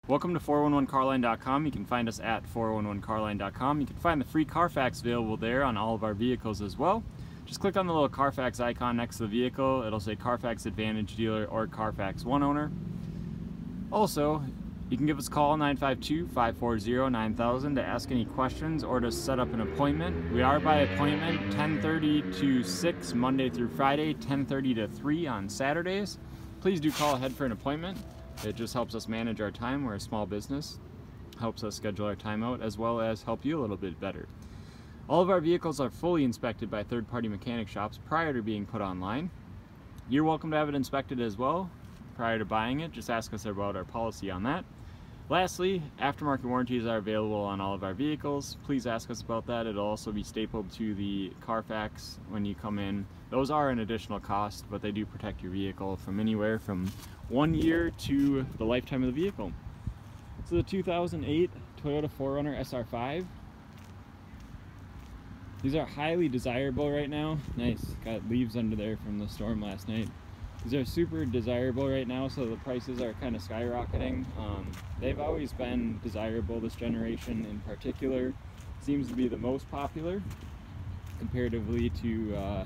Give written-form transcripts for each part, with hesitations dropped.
Welcome to 411carline.com. You can find us at 411carline.com. You can find the free Carfax available there on all of our vehicles as well. Just click on the little Carfax icon next to the vehicle. It'll say Carfax Advantage Dealer or Carfax One Owner. Also, you can give us a call 952-540-9000 to ask any questions or to set up an appointment. We are by appointment 10:30 to 6 Monday through Friday, 10:30 to 3 on Saturdays. Please do call ahead for an appointment. It just helps us manage our time. We're a small business. Helps us schedule our time out as well as help you a little bit better. All of our vehicles are fully inspected by third-party mechanic shops prior to being put online. You're welcome to have it inspected as well prior to buying it. Just ask us about our policy on that. Lastly, aftermarket warranties are available on all of our vehicles. Please ask us about that. It'll also be stapled to the Carfax when you come in. Those are an additional cost, but they do protect your vehicle from anywhere from 1 year to the lifetime of the vehicle. So the 2008 Toyota 4Runner SR5. These are highly desirable right now. Nice, got leaves under there from the storm last night. These are super desirable right now, so the prices are kind of skyrocketing. They've always been desirable. This generation in particular seems to be the most popular comparatively to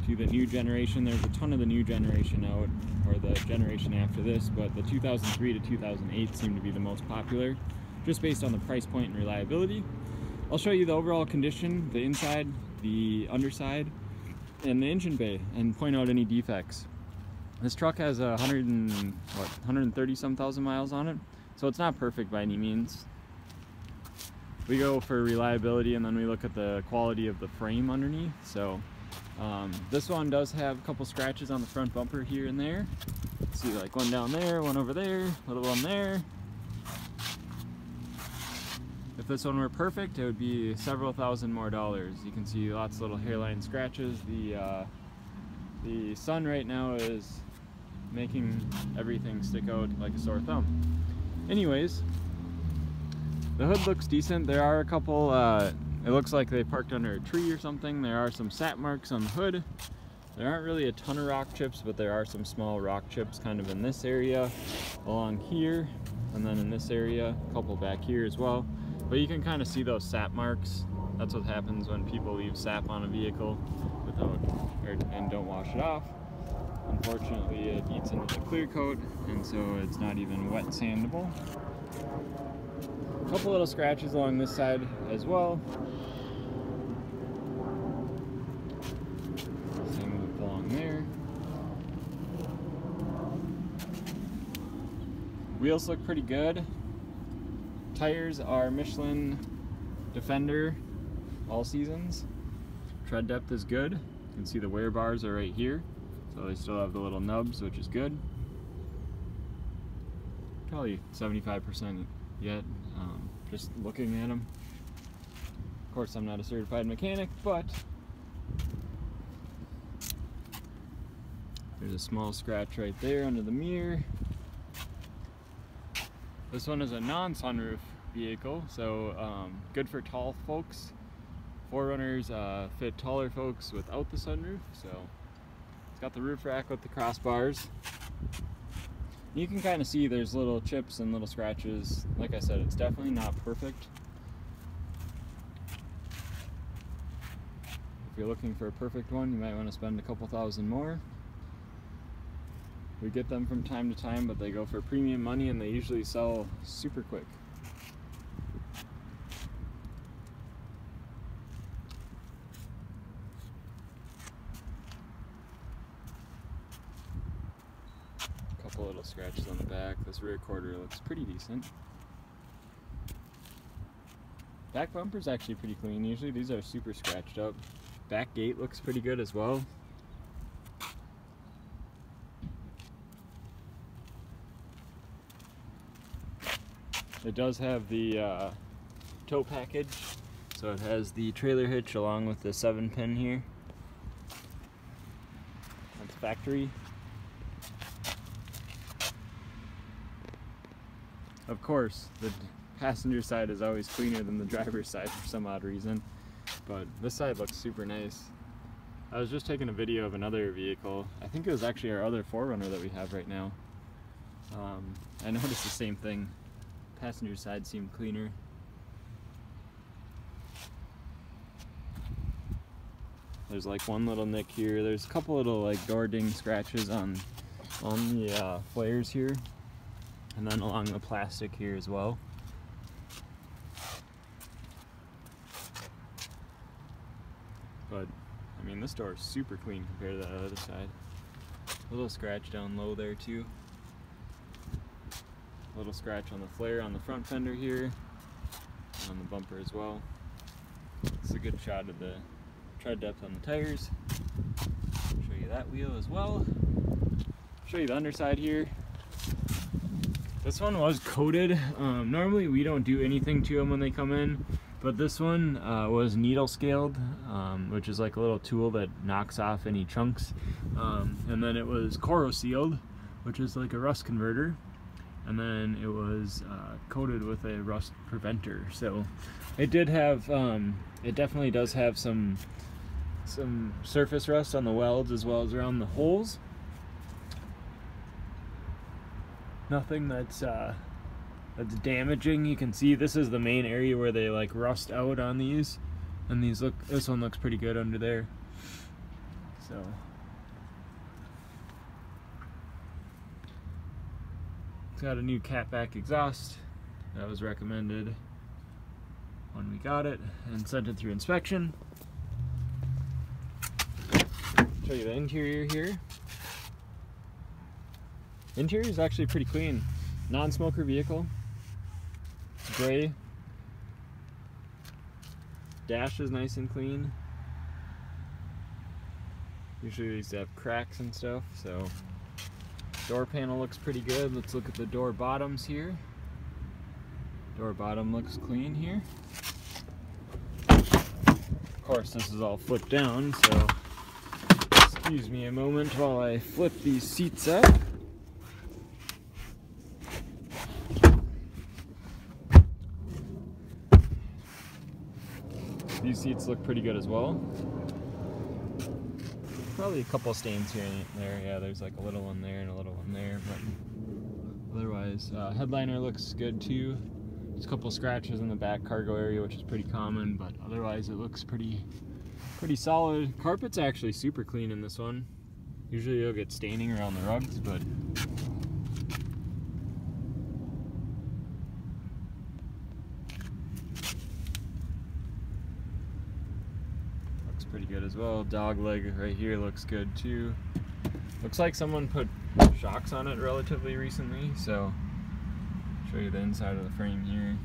the new generation. There's a ton of the new generation out, or the generation after this, but the 2003 to 2008 seem to be the most popular, just based on the price point and reliability. I'll show you the overall condition, the inside, the underside, and the engine bay, and point out any defects. This truck has 130 some thousand miles on it, so it's not perfect by any means. We go for reliability and then we look at the quality of the frame underneath. So this one does have a couple scratches on the front bumper here and there. See, like one down there, one over there, a little one there. If this one were perfect, it would be several thousand more dollars. You can see lots of little hairline scratches. The sun right now is making everything stick out like a sore thumb. Anyways, the hood looks decent. There are a couple, it looks like they parked under a tree or something. There are some sap marks on the hood. There aren't really a ton of rock chips, but there are some small rock chips kind of in this area, along here, and then in this area, a couple back here as well. But you can kind of see those sap marks. That's what happens when people leave sap on a vehicle and don't wash it off. Unfortunately, it eats into the clear coat, and so it's not even wet sandable. A couple little scratches along this side as well. Same with along there. Wheels look pretty good. Tires are Michelin Defender all seasons. Tread depth is good. You can see the wear bars are right here, so they still have the little nubs, which is good. Probably 75% yet, just looking at them. Of course, I'm not a certified mechanic, but there's a small scratch right there under the mirror. This one is a non-sunroof vehicle, so good for tall folks. 4Runners fit taller folks without the sunroof, so it's got the roof rack with the crossbars. You can kind of see there's little chips and little scratches. Like I said, it's definitely not perfect. If you're looking for a perfect one, you might want to spend a couple thousand more. We get them from time to time, but they go for premium money and they usually sell super quick. A couple little scratches on the back. This rear quarter looks pretty decent. Back bumper's actually pretty clean. Usually these are super scratched up. Back gate looks pretty good as well. It does have the tow package, so it has the trailer hitch along with the 7-pin here. That's factory. Of course, the passenger side is always cleaner than the driver's side for some odd reason, but this side looks super nice. I was just taking a video of another vehicle. I think it was actually our other 4Runner that we have right now. I noticed the same thing. Passenger side seemed cleaner. There's like one little nick here. There's a couple little like door ding scratches on the flares here, and then along the plastic here as well. But I mean, this door is super clean compared to that other side. A little scratch down low there too. A little scratch on the flare on the front fender here, and on the bumper as well. It's a good shot of the tread depth on the tires. Show you that wheel as well. Show you the underside here. This one was coated. Normally we don't do anything to them when they come in, but this one was needle scaled, which is like a little tool that knocks off any chunks. And then it was Coro sealed, which is like a rust converter. And then it was coated with a rust preventer. So it did have, it definitely does have some surface rust on the welds as well as around the holes. Nothing that's damaging. You can see this is the main area where they like rust out on these, and these look. This one looks pretty good under there. So it's got a new catback exhaust that was recommended when we got it and sent it through inspection. Show you the interior here. Interior is actually pretty clean. Non-smoker vehicle. Gray. Dash is nice and clean. Usually these have cracks and stuff, so door panel looks pretty good. Let's look at the door bottoms here. Door bottom looks clean here. Of course, this is all flipped down, so excuse me a moment while I flip these seats up. These seats look pretty good as well. Probably a couple stains here and there. Yeah, there's like a little one there and a little one there, but otherwise, headliner looks good too. There's a couple scratches in the back cargo area, which is pretty common, but otherwise it looks pretty solid. Carpet's actually super clean in this one. Usually you'll get staining around the rugs, but pretty good as well. Dog leg right here looks good too. Looks like someone put shocks on it relatively recently, so I'll show you the inside of the frame here.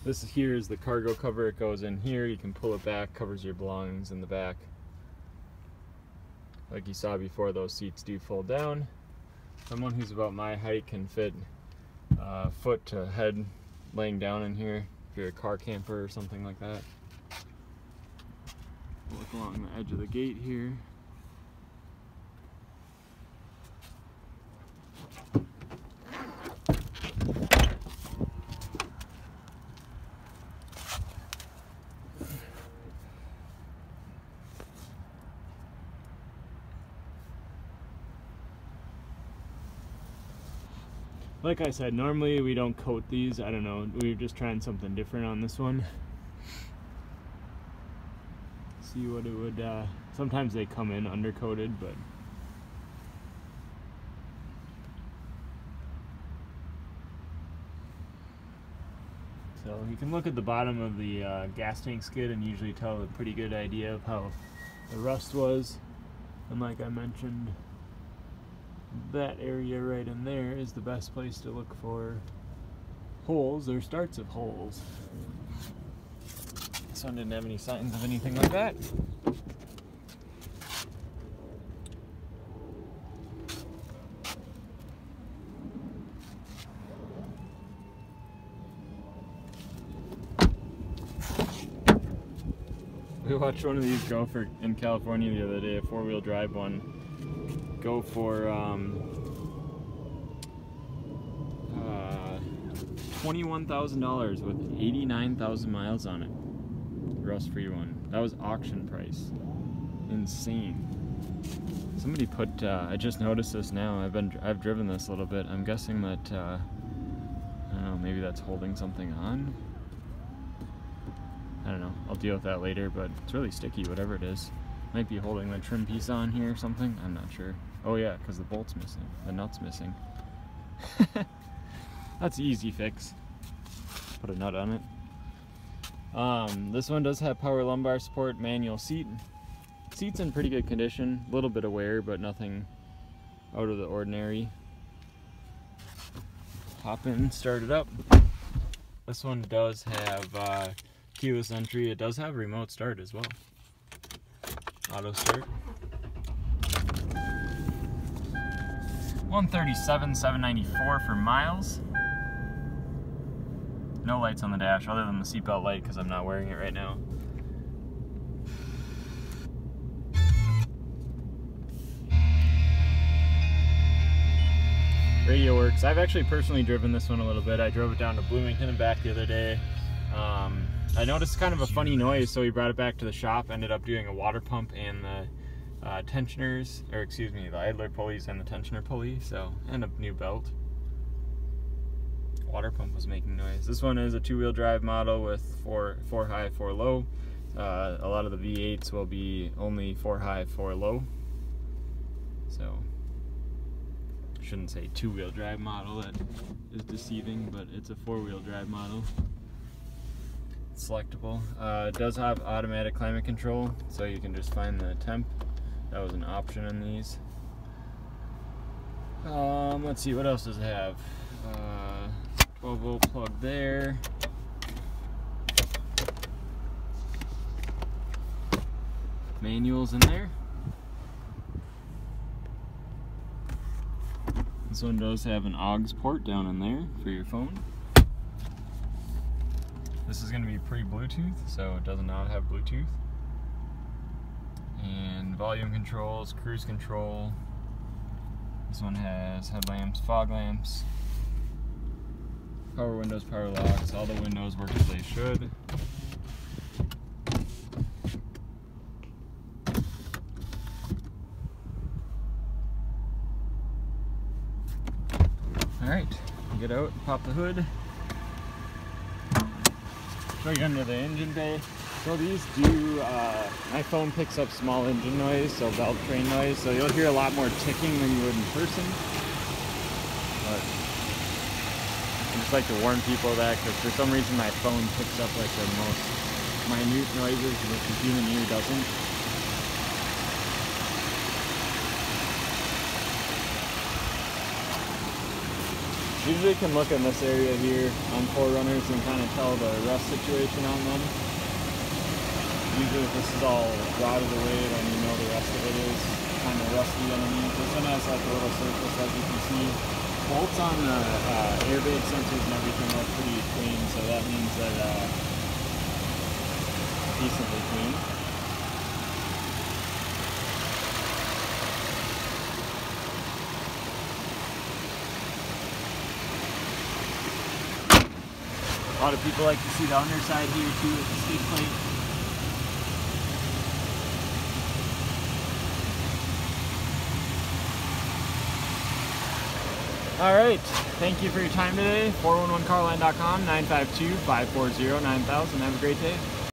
This here is the cargo cover. It goes in here. You can pull it back, covers your belongings in the back. Like you saw before, those seats do fold down. Someone who's about my height can fit foot to head laying down in here if you're a car camper or something like that. Look along the edge of the gate here. Like I said, normally we don't coat these. I don't know, we were just trying something different on this one. See what it would, sometimes they come in undercoated, but so you can look at the bottom of the gas tank skid and usually tell a pretty good idea of how the rust was. And like I mentioned, that area right in there is the best place to look for holes or starts of holes. This one didn't have any signs of anything like that. We watched one of these go in California the other day, a 4-wheel drive one. go for $21,000 with 89,000 miles on it. Rust-free one. That was auction price. Insane. Somebody put. I just noticed this now. I've driven this a little bit. I'm guessing that. I don't know. Maybe that's holding something on. I don't know. I'll deal with that later. But it's really sticky. Whatever it is. Might be holding the trim piece on here or something. I'm not sure. Oh yeah, because the bolt's missing. The nut's missing. That's an easy fix. Put a nut on it. This one does have power lumbar support, manual seat. Seat's in pretty good condition. A little bit of wear, but nothing out of the ordinary. Hop in, start it up. This one does have keyless entry. It does have remote start as well. Auto start. 137,794 for miles. No lights on the dash other than the seatbelt light because I'm not wearing it right now. Radio works. I've actually personally driven this one a little bit. I drove it down to Bloomington and back the other day. I noticed kind of a funny noise, so we brought it back to the shop. Ended up doing a water pump and the tensioners, or excuse me, the idler pulleys and the tensioner pulley, so, and a new belt. Water pump was making noise. This one is a 2-wheel drive model with 4 high, 4 low. A lot of the V8s will be only 4 high, 4 low. So, I shouldn't say 2-wheel drive model, that is deceiving, but it's a 4-wheel drive model. It's selectable. It does have automatic climate control, so you can just find the temp. That was an option in these. Let's see, what else does it have? 12-volt plug there. Manuals in there. This one does have an aux port down in there for your phone. This is going to be pre-Bluetooth, so it does not have Bluetooth. And volume controls, cruise control. This one has headlamps, fog lamps, power windows, power locks. All the windows work as they should. Alright, get out, pop the hood. Show you under the engine bay. So these do, my phone picks up small engine noise, so belt train noise, so you'll hear a lot more ticking than you would in person. But I just like to warn people of that, because for some reason my phone picks up like the most minute noises that the human ear doesn't. Usually can look in this area here on 4Runners and kind of tell the rust situation on them. Usually if this is all rotted away, then you know the rest of it is kind of rusty underneath. This one has like a little surface, as you can see. Bolts on the airbag sensors and everything look pretty clean, so that means that decently clean. A lot of people like to see the underside here too with the skid plate. Alright, thank you for your time today. 411carline.com, 952-540-9000. Have a great day.